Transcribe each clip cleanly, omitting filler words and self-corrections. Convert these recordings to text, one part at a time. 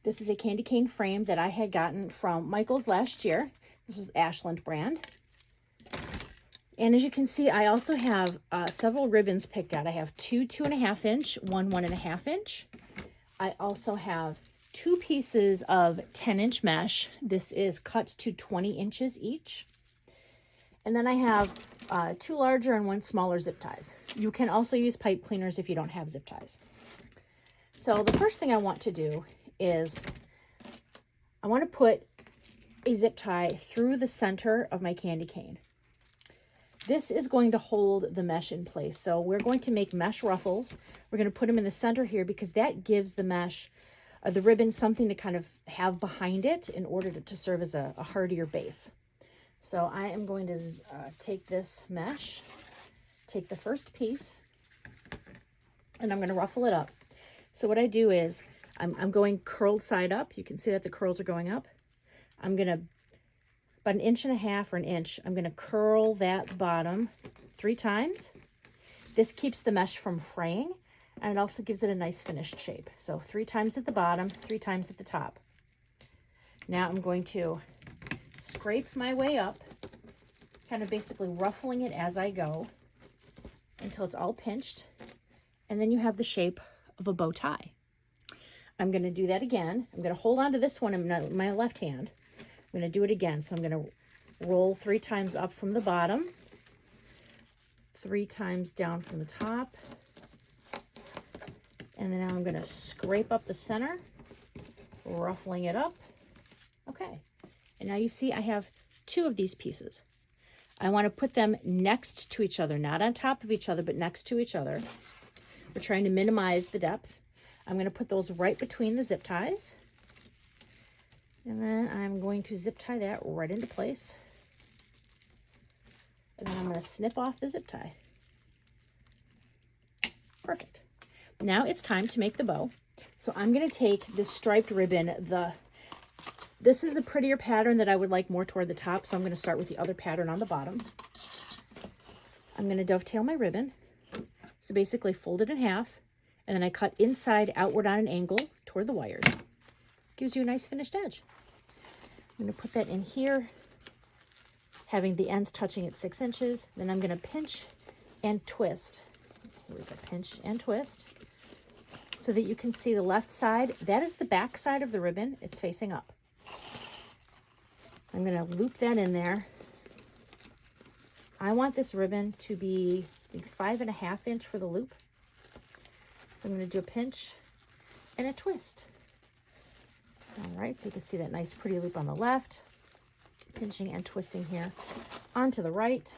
This is a candy cane frame that I had gotten from Michael's last year. This is Ashland brand. And as you can see, I also have several ribbons picked out. I have two 2.5 inch, one 1.5 inch. I also have 2 pieces of 10-inch mesh. This is cut to 20 inches each. And then I have 2 larger and 1 smaller zip ties. You can also use pipe cleaners if you don't have zip ties. So the first thing I want to do is I want to put a zip tie through the center of my candy cane. This is going to hold the mesh in place. So we're going to make mesh ruffles. We're going to put them in the center here because that gives the mesh, the ribbon, something to kind of have behind it in order to serve as a hardier base. So I am going to take this mesh, take the first piece, and I'm going to ruffle it up. So what I do is I'm going curled side up. You can see that the curls are going up. I'm going to, about 1.5 inches or an inch, I'm going to curl that bottom 3 times. This keeps the mesh from fraying, and it also gives it a nice finished shape. So 3 times at the bottom, 3 times at the top. Now I'm going to scrape my way up, kind of basically ruffling it as I go until it's all pinched, and then you have the shape of a bow tie. I'm going to do that again. I'm going to hold on to this one in my left hand. I'm going to do it again. So I'm going to roll 3 times up from the bottom, 3 times down from the top, and then now I'm going to scrape up the center, ruffling it up. Okay, and now you see I have 2 of these pieces. I want to put them next to each other, not on top of each other, but next to each other. We're trying to minimize the depth. I'm going to put those right between the zip ties. And then I'm going to zip tie that right into place. And then I'm going to snip off the zip tie. Perfect. Now it's time to make the bow. So I'm going to take this striped ribbon. This is the prettier pattern that I would like more toward the top, so I'm going to start with the other pattern on the bottom. I'm going to dovetail my ribbon. So basically fold it in half, and then I cut inside outward on an angle toward the wires. Gives you a nice finished edge. I'm going to put that in here, having the ends touching at 6 inches. Then I'm going to pinch and twist. Here we go, pinch and twist, so that you can see the left side. That is the back side of the ribbon. It's facing up. I'm going to loop that in there. I want this ribbon to be 5.5 inch for the loop. So I'm going to do a pinch and a twist. All right, so you can see that nice pretty loop on the left, pinching and twisting here onto the right.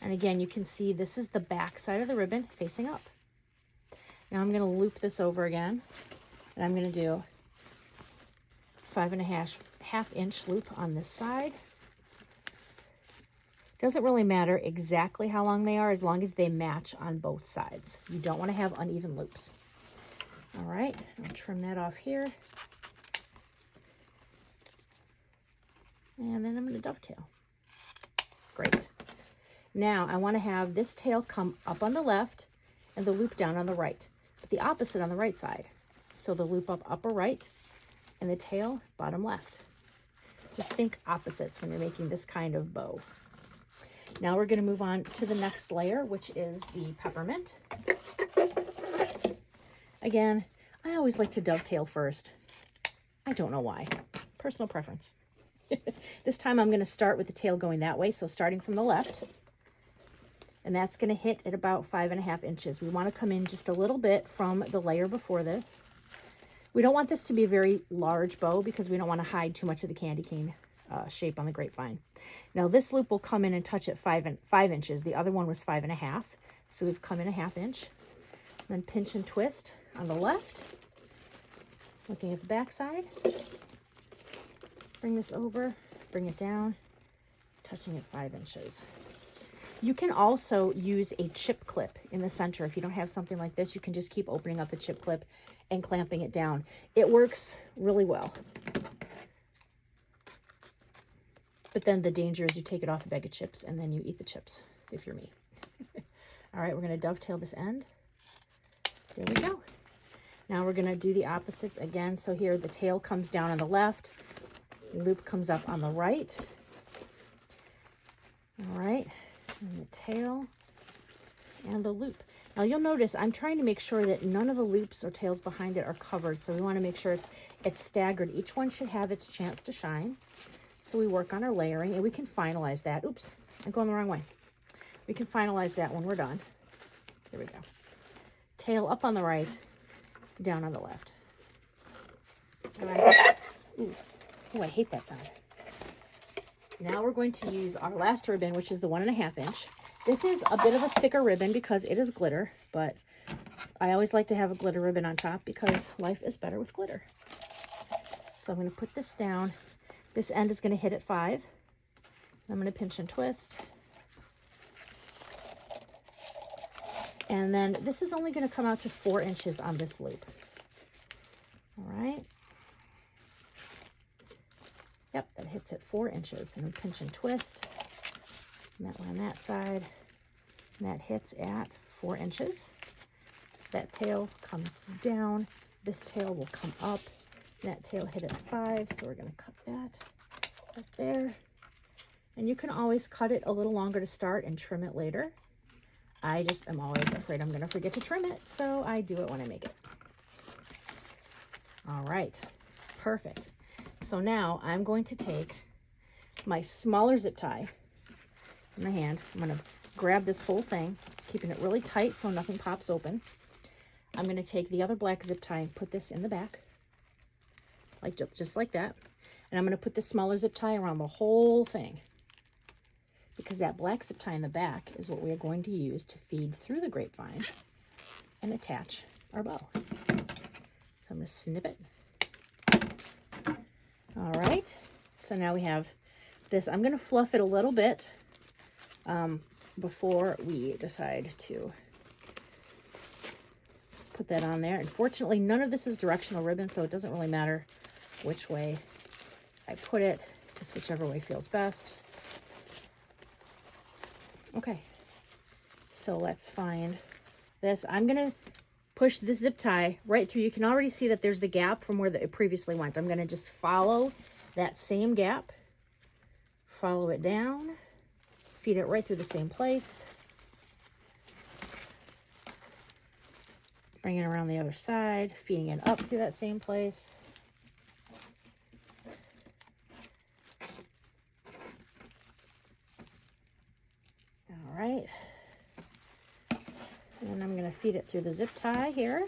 And again, you can see this is the back side of the ribbon facing up. Now I'm going to loop this over again, and I'm going to do 5.5 inch loop on this side. Doesn't really matter exactly how long they are, as long as they match on both sides. You don't want to have uneven loops. All right, I'll trim that off here. And then I'm going to dovetail. Great. Now I want to have this tail come up on the left and the loop down on the right, but the opposite on the right side. So the loop up upper right and the tail bottom left. Just think opposites when you're making this kind of bow. Now we're going to move on to the next layer, which is the peppermint. Again, I always like to dovetail first. I don't know why. Personal preference. This time I'm going to start with the tail going that way, so starting from the left. And that's going to hit at about 5.5 inches. We want to come in just a little bit from the layer before this. We don't want this to be a very large bow because we don't want to hide too much of the candy cane shape on the grapevine. Now this loop will come in and touch at 5 inches. The other one was 5.5. So we've come in 1/2 inch. Then pinch and twist on the left. Looking at the back side. Bring this over, bring it down, touching at 5 inches. You can also use a chip clip in the center. If you don't have something like this, you can just keep opening up the chip clip and clamping it down. It works really well. But then the danger is you take it off a bag of chips and then you eat the chips, if you're me. All right, we're going to dovetail this end. There we go. Now we're going to do the opposites again. So here the tail comes down on the left, loop comes up on the right. All right, and the tail and the loop. Now you'll notice I'm trying to make sure that none of the loops or tails behind it are covered. So we want to make sure it's staggered. Each one should have its chance to shine. So we work on our layering and we can finalize that. Oops, I'm going the wrong way. We can finalize that when we're done. Here we go. Tail up on the right, down on the left. Ooh, I hate that sound. Now we're going to use our last ribbon, which is the 1.5 inch. This is a bit of a thicker ribbon because it is glitter, but I always like to have a glitter ribbon on top because life is better with glitter. So I'm going to put this down. This end is going to hit at 5. I'm going to pinch and twist. And then this is only going to come out to 4 inches on this loop. All right. Yep, that hits at 4 inches. And then pinch and twist. And that one on that side. And that hits at 4 inches. So that tail comes down. This tail will come up. And that tail hit at 5. So we're going to cut that right there. And you can always cut it a little longer to start and trim it later. I just am always afraid I'm going to forget to trim it, so I do it when I make it. All right, perfect. So now I'm going to take my smaller zip tie in my hand. I'm going to grab this whole thing, keeping it really tight so nothing pops open. I'm going to take the other black zip tie and put this in the back, like just like that. And I'm going to put the smaller zip tie around the whole thing, because that black zip tie in the back is what we are going to use to feed through the grapevine and attach our bow. So I'm going to snip it. All right, so now we have this. I'm going to fluff it a little bit before we decide to put that on there. Unfortunately, none of this is directional ribbon, so it doesn't really matter which way I put it, just whichever way feels best. Okay, so let's find this. I'm going to push this zip tie right through. You can already see that there's the gap from where it previously went. I'm going to just follow that same gap, follow it down, feed it right through the same place. Bring it around the other side, feeding it up through that same place. All right. And then I'm going to feed it through the zip tie here.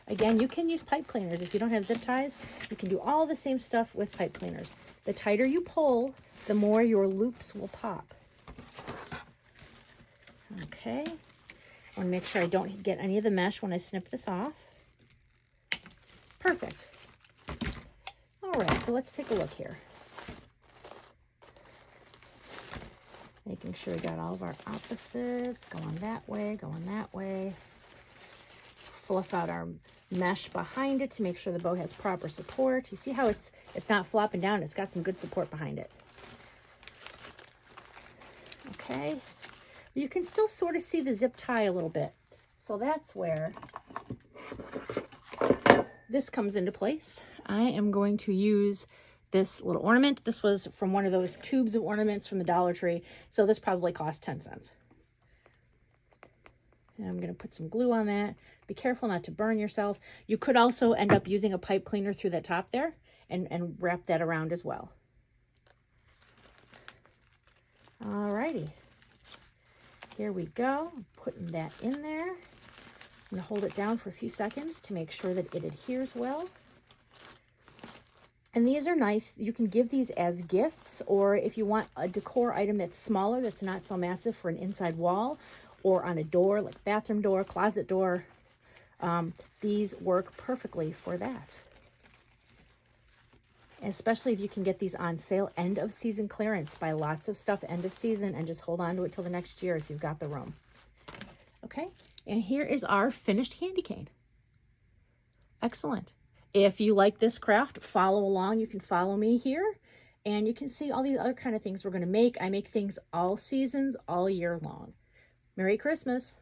Again, you can use pipe cleaners. If you don't have zip ties, you can do all the same stuff with pipe cleaners. The tighter you pull, the more your loops will pop. Okay. I want to make sure I don't get any of the mesh when I snip this off. Perfect. All right, so let's take a look here. Making sure we got all of our opposites going that way, going that way. Fluff out our mesh behind it to make sure the bow has proper support. You see how it's not flopping down, it's got some good support behind it. Okay, you can still sort of see the zip tie a little bit. So that's where this comes into place. I am going to use this little ornament. This was from one of those tubes of ornaments from the Dollar Tree. So this probably cost 10 cents. And I'm going to put some glue on that. Be careful not to burn yourself. You could also end up using a pipe cleaner through the top there and wrap that around as well. Alrighty. Here we go. I'm putting that in there. I'm going to hold it down for a few seconds to make sure that it adheres well. And these are nice. You can give these as gifts, or if you want a decor item that's smaller, that's not so massive, for an inside wall or on a door, like bathroom door, closet door. These work perfectly for that. Especially if you can get these on sale, end of season clearance. Buy lots of stuff end of season and just hold on to it till the next year if you've got the room. Okay, and here is our finished candy cane. Excellent. If you like this craft, follow along. You can follow me here, and you can see all these other kind of things we're going to make. I make things all seasons, all year long. Merry Christmas.